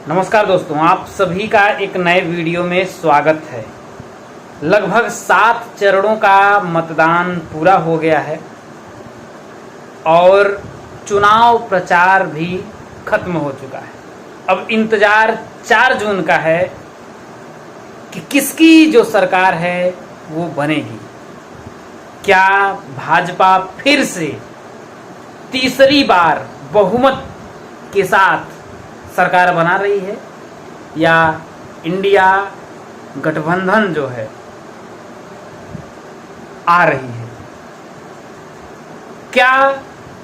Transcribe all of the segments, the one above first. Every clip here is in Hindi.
नमस्कार दोस्तों, आप सभी का एक नए वीडियो में स्वागत है। लगभग 7 चरणों का मतदान पूरा हो गया है और चुनाव प्रचार भी खत्म हो चुका है। अब इंतजार 4 जून का है कि किसकी जो सरकार है वो बनेगी। क्या भाजपा फिर से तीसरी बार बहुमत के साथ सरकार बना रही है या इंडिया गठबंधन जो है आ रही है। क्या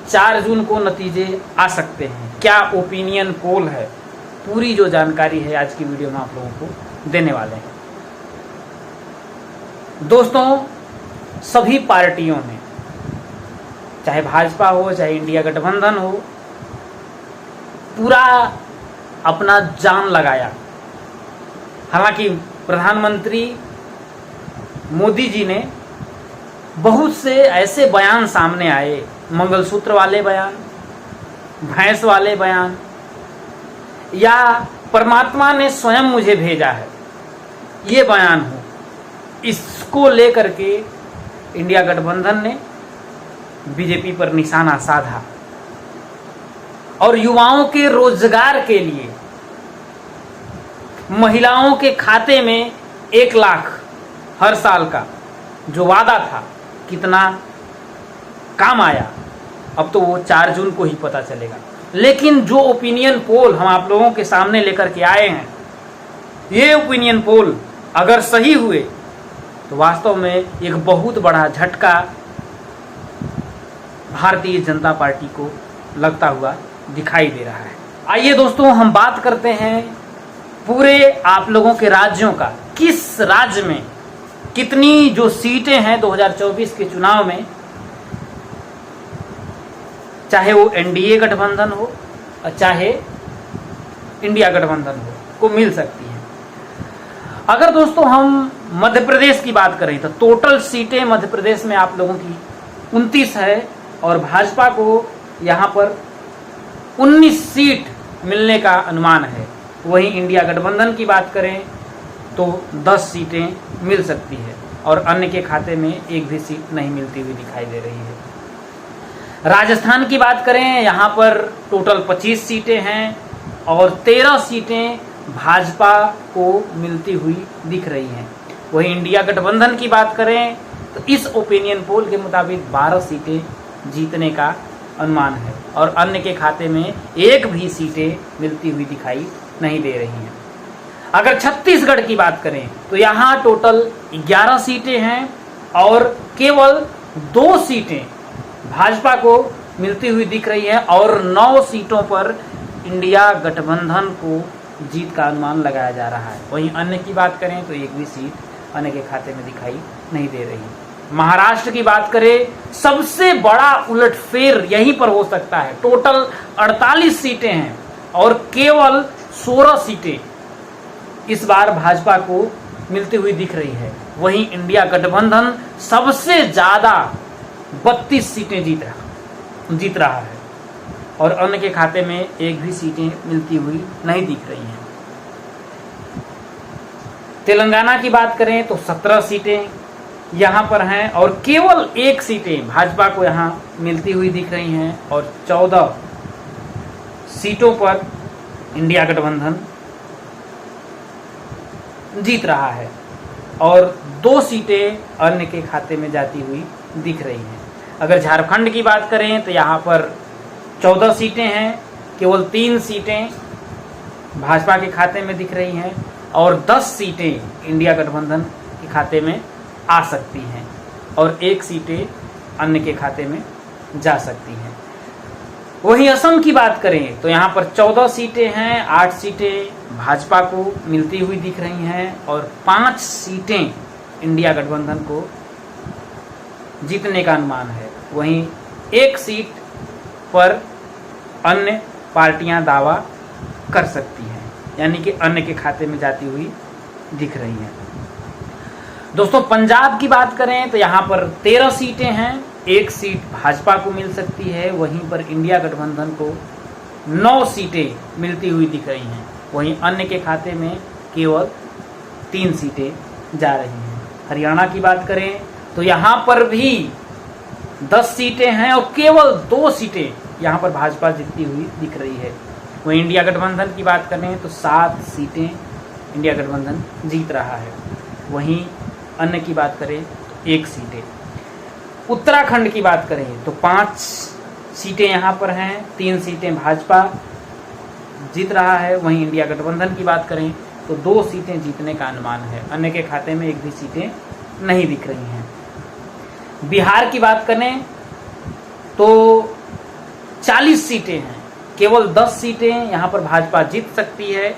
4 जून को नतीजे आ सकते हैं, क्या ओपिनियन पोल है, पूरी जो जानकारी है आज की वीडियो में आप लोगों को देने वाले हैं। दोस्तों, सभी पार्टियों ने, चाहे भाजपा हो चाहे इंडिया गठबंधन हो, पूरा अपना जान लगाया। हालांकि प्रधानमंत्री मोदी जी ने बहुत से ऐसे बयान सामने आए, मंगलसूत्र वाले बयान, भैंस वाले बयान, या परमात्मा ने स्वयं मुझे भेजा है, ये बयान हो, इसको लेकर के इंडिया गठबंधन ने बीजेपी पर निशाना साधा और युवाओं के रोजगार के लिए महिलाओं के खाते में 1 लाख हर साल का जो वादा था, कितना काम आया अब तो वो 4 जून को ही पता चलेगा। लेकिन जो ओपिनियन पोल हम आप लोगों के सामने लेकर के आए हैं, ये ओपिनियन पोल अगर सही हुए तो वास्तव में एक बहुत बड़ा झटका भारतीय जनता पार्टी को लगता हुआ दिखाई दे रहा है। आइए दोस्तों, हम बात करते हैं पूरे आप लोगों के राज्यों का। किस राज्य में कितनी जो सीटें हैं 2024 के चुनाव में, चाहे वो एनडीए गठबंधन हो और चाहे इंडिया गठबंधन हो, को मिल सकती है। अगर दोस्तों हम मध्य प्रदेश की बात करें तो टोटल सीटें मध्य प्रदेश में आप लोगों की 29 है और भाजपा को यहाँ पर 19 सीट मिलने का अनुमान है। वहीं इंडिया गठबंधन की बात करें तो 10 सीटें मिल सकती है और अन्य के खाते में एक भी सीट नहीं मिलती हुई दिखाई दे रही है। राजस्थान की बात करें, यहाँ पर टोटल 25 सीटें हैं और 13 सीटें भाजपा को मिलती हुई दिख रही हैं। वहीं इंडिया गठबंधन की बात करें तो इस ओपिनियन पोल के मुताबिक 12 सीटें जीतने का अनुमान है और अन्य के खाते में एक भी सीटें मिलती हुई दिखाई नहीं दे रही हैं। अगर छत्तीसगढ़ की बात करें तो यहाँ टोटल 11 सीटें हैं और केवल 2 सीटें भाजपा को मिलती हुई दिख रही है और 9 सीटों पर इंडिया गठबंधन को जीत का अनुमान लगाया जा रहा है। वहीं अन्य की बात करें तो एक भी सीट अन्य के खाते में दिखाई नहीं दे रही है। महाराष्ट्र की बात करें, सबसे बड़ा उलटफेर यहीं पर हो सकता है। टोटल 48 सीटें हैं और केवल 16 सीटें इस बार भाजपा को मिलती हुई दिख रही है। वहीं इंडिया गठबंधन सबसे ज्यादा 32 सीटें जीत रहा है और अन्य के खाते में एक भी सीटें मिलती हुई नहीं दिख रही हैं। तेलंगाना की बात करें तो 17 सीटें यहाँ पर हैं और केवल 1 सीटें भाजपा को यहाँ मिलती हुई दिख रही हैं और 14 सीटों पर इंडिया गठबंधन जीत रहा है और 2 सीटें अन्य के खाते में जाती हुई दिख रही हैं। अगर झारखंड की बात करें तो यहाँ पर 14 सीटें हैं, केवल 3 सीटें भाजपा के खाते में दिख रही हैं और 10 सीटें इंडिया गठबंधन के खाते में आ सकती हैं और 1 सीटें अन्य के खाते में जा सकती हैं। वहीं असम की बात करें तो यहाँ पर 14 सीटें हैं, 8 सीटें भाजपा को मिलती हुई दिख रही हैं और 5 सीटें इंडिया गठबंधन को जीतने का अनुमान है। वहीं 1 सीट पर अन्य पार्टियां दावा कर सकती हैं, यानी कि अन्य के खाते में जाती हुई दिख रही हैं। दोस्तों, पंजाब की बात करें तो यहाँ पर 13 सीटें हैं, 1 सीट भाजपा को मिल सकती है। वहीं पर इंडिया गठबंधन को 9 सीटें मिलती हुई दिख रही हैं। वहीं अन्य के खाते में केवल 3 सीटें जा रही हैं। हरियाणा की बात करें तो यहाँ पर भी 10 सीटें हैं और केवल 2 सीटें यहाँ पर भाजपा जीतती हुई दिख रही है। वहीं इंडिया गठबंधन की बात करें तो 7 सीटें इंडिया गठबंधन जीत रहा है। वहीं अन्य की बात करें तो 1 सीटें। उत्तराखंड की बात करें तो 5 सीटें यहाँ पर हैं, 3 सीटें भाजपा जीत रहा है। वहीं इंडिया गठबंधन की बात करें तो 2 सीटें जीतने का अनुमान है। अन्य के खाते में 1 भी सीटें नहीं दिख रही हैं। बिहार की बात करें तो 40 सीटें हैं, केवल 10 सीटें यहाँ पर भाजपा जीत सकती है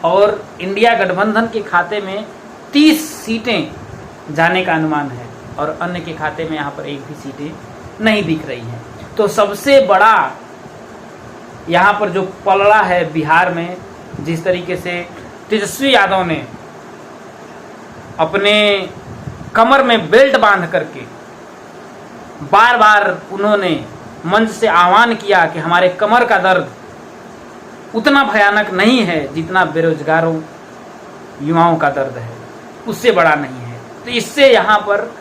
और इंडिया गठबंधन के खाते में 30 सीटें जाने का अनुमान है और अन्य के खाते में यहाँ पर 1 भी सीटें नहीं दिख रही हैं। तो सबसे बड़ा यहाँ पर जो पलड़ा है बिहार में, जिस तरीके से तेजस्वी यादव ने अपने कमर में बेल्ट बांध करके बार बार उन्होंने मंच से आह्वान किया कि हमारे कमर का दर्द उतना भयानक नहीं है जितना बेरोजगारों युवाओं का दर्द है, उससे बड़ा नहीं है। तो इससे यहाँ पर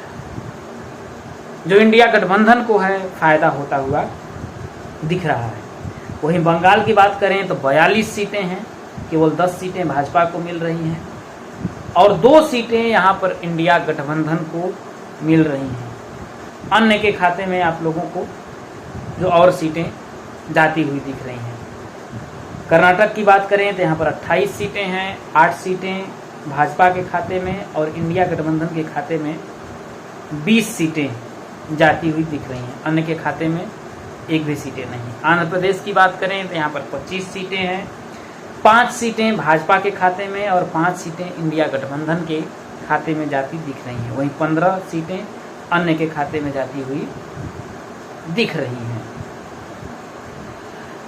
जो इंडिया गठबंधन को है फायदा होता हुआ दिख रहा है। वहीं बंगाल की बात करें तो 42 सीटें हैं, केवल 10 सीटें भाजपा को मिल रही हैं और 2 सीटें यहाँ पर इंडिया गठबंधन को मिल रही हैं। अन्य के खाते में आप लोगों को जो और सीटें जाती हुई दिख रही हैं। कर्नाटक की बात करें तो यहाँ पर 28 सीटें हैं, 8 सीटें भाजपा के खाते में और इंडिया गठबंधन के खाते में 20 सीटें जाती हुई दिख रही हैं। अन्य के खाते में 1 भी सीटें नहीं। आंध्र प्रदेश की बात करें तो यहाँ पर 25 सीटें हैं, 5 सीटें भाजपा के खाते में और 5 सीटें इंडिया गठबंधन के खाते में जाती दिख रही हैं। वहीं 15 सीटें अन्य के खाते में जाती हुई दिख रही हैं।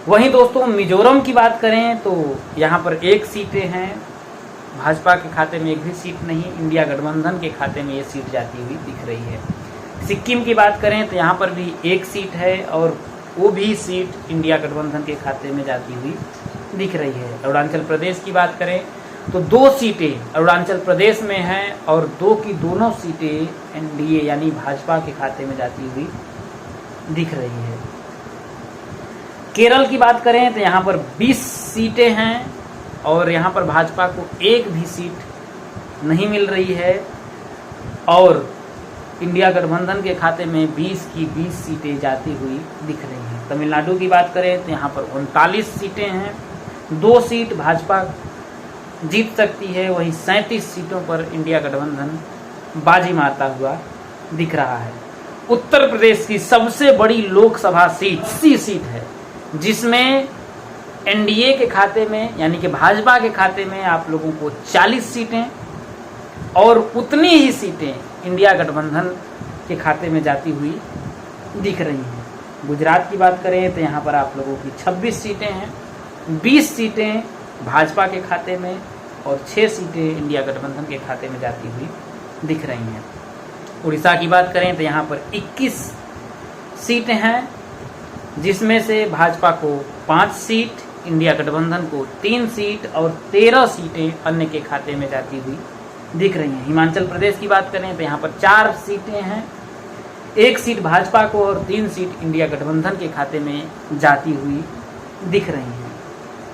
वहीं दोस्तों मिजोरम की बात करें तो यहाँ पर 1 सीटें हैं, भाजपा के खाते में 1 भी सीट नहीं, इंडिया गठबंधन के खाते में ये सीट जाती हुई दिख रही है। सिक्किम की बात करें तो यहाँ पर भी 1 सीट है और वो भी सीट इंडिया गठबंधन के खाते में जाती हुई दिख रही है। अरुणाचल प्रदेश की बात करें तो 2 सीटें अरुणाचल प्रदेश में हैं और 2 की दोनों सीटें एनडीए यानी भाजपा के खाते में जाती हुई दिख रही है। केरल की बात करें तो यहाँ पर 20 सीटें हैं और यहाँ पर भाजपा को 1 भी सीट नहीं मिल रही है और इंडिया गठबंधन के खाते में 20 की 20 सीटें जाती हुई दिख रही हैं। तमिलनाडु की बात करें तो यहाँ पर 39 सीटें हैं, 2 सीट भाजपा जीत सकती है। वहीं 37 सीटों पर इंडिया गठबंधन बाजी मारता हुआ दिख रहा है। उत्तर प्रदेश की सबसे बड़ी लोकसभा सीट 80 सीट है, जिसमें एनडीए के खाते में यानी कि भाजपा के खाते में आप लोगों को 40 सीटें और उतनी ही सीटें इंडिया गठबंधन के खाते में जाती हुई दिख रही हैं। गुजरात की बात करें तो यहाँ पर आप लोगों की 26 सीटें हैं, 20 सीटें भाजपा के खाते में और 6 सीटें इंडिया गठबंधन के खाते में जाती हुई दिख रही हैं। उड़ीसा की बात करें तो यहाँ पर 21 सीटें हैं, जिसमें से भाजपा को 5 सीट, इंडिया गठबंधन को 3 सीट और 13 सीटें अन्य के खाते में जाती हुई दिख रही हैं। हिमाचल प्रदेश की बात करें तो यहाँ पर 4 सीटें हैं, 1 सीट भाजपा को और 3 सीट इंडिया गठबंधन के खाते में जाती हुई दिख रही हैं।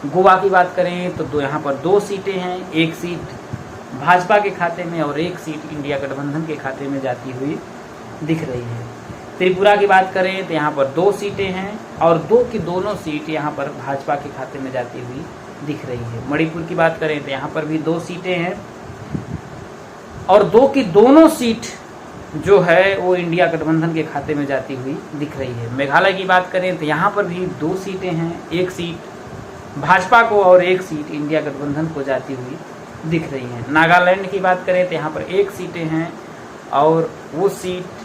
गोवा की बात करें तो यहाँ पर 2 सीटें हैं, 1 सीट भाजपा के खाते में और 1 सीट इंडिया गठबंधन के खाते में जाती हुई दिख रही है। त्रिपुरा की बात करें तो यहाँ पर 2 सीटें हैं और 2 की दोनों सीट यहाँ पर भाजपा के खाते में जाती हुई दिख रही है। मणिपुर की बात करें तो यहाँ पर भी 2 सीटें हैं और 2 की दोनों सीट जो है वो इंडिया गठबंधन के खाते में जाती हुई दिख रही है। मेघालय की बात करें तो यहाँ पर भी 2 सीटें हैं, 1 सीट भाजपा को और 1 सीट इंडिया गठबंधन को जाती हुई दिख रही है। नागालैंड की बात करें तो यहाँ पर 1 सीटें हैं और वो सीट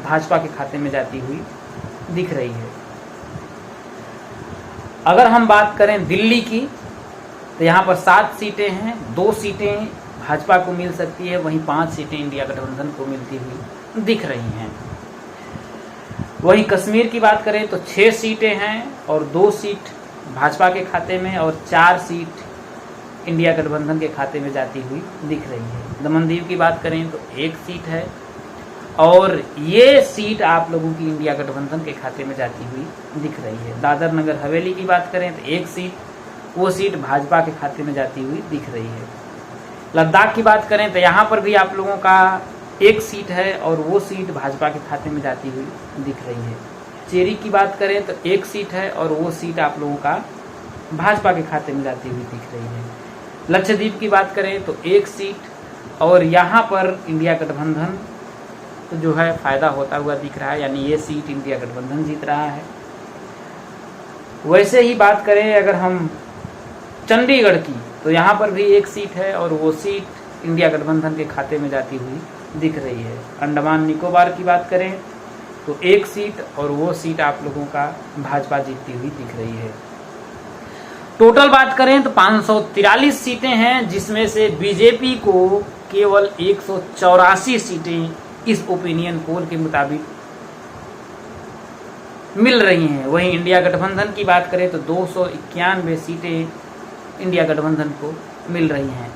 भाजपा के खाते में जाती हुई दिख रही है। अगर हम बात करें दिल्ली की तो यहाँ पर 7 सीटें हैं, 2 सीटें भाजपा को मिल सकती है, वहीं 5 सीटें इंडिया गठबंधन को मिलती हुई दिख रही हैं। वहीं कश्मीर की बात करें तो 6 सीटें हैं और 2 सीट भाजपा के खाते में और 4 सीट इंडिया गठबंधन के खाते में जाती हुई दिख रही है। दमन-दीव की बात करें तो 1 सीट है और ये सीट आप लोगों की इंडिया गठबंधन के खाते में जाती हुई दिख रही है। दादर नगर हवेली की बात करें तो 1 सीट, वो सीट भाजपा के खाते में जाती हुई दिख रही है। लद्दाख की बात करें तो यहाँ पर भी आप लोगों का 1 सीट है और वो सीट भाजपा के खाते में जाती हुई दिख रही है। चेरी की बात करें तो 1 सीट है और वो सीट आप लोगों का भाजपा के खाते में जाती हुई दिख रही है। लक्षद्वीप की बात करें तो 1 सीट और यहाँ पर इंडिया गठबंधन तो जो है फायदा होता हुआ दिख रहा है, यानी ये सीट इंडिया गठबंधन जीत रहा है। वैसे ही बात करें अगर हम चंडीगढ़ की तो यहाँ पर भी 1 सीट है और वो सीट इंडिया गठबंधन के खाते में जाती हुई दिख रही है। अंडमान निकोबार की बात करें तो 1 सीट और वो सीट आप लोगों का भाजपा जीतती हुई दिख रही है। टोटल बात करें तो 543 सीटें हैं, जिसमें से बीजेपी को केवल 184 सीटें इस ओपिनियन पोल के मुताबिक मिल रही हैं। वहीं इंडिया गठबंधन की बात करें तो 291 सीटें इंडिया गठबंधन को मिल रही हैं।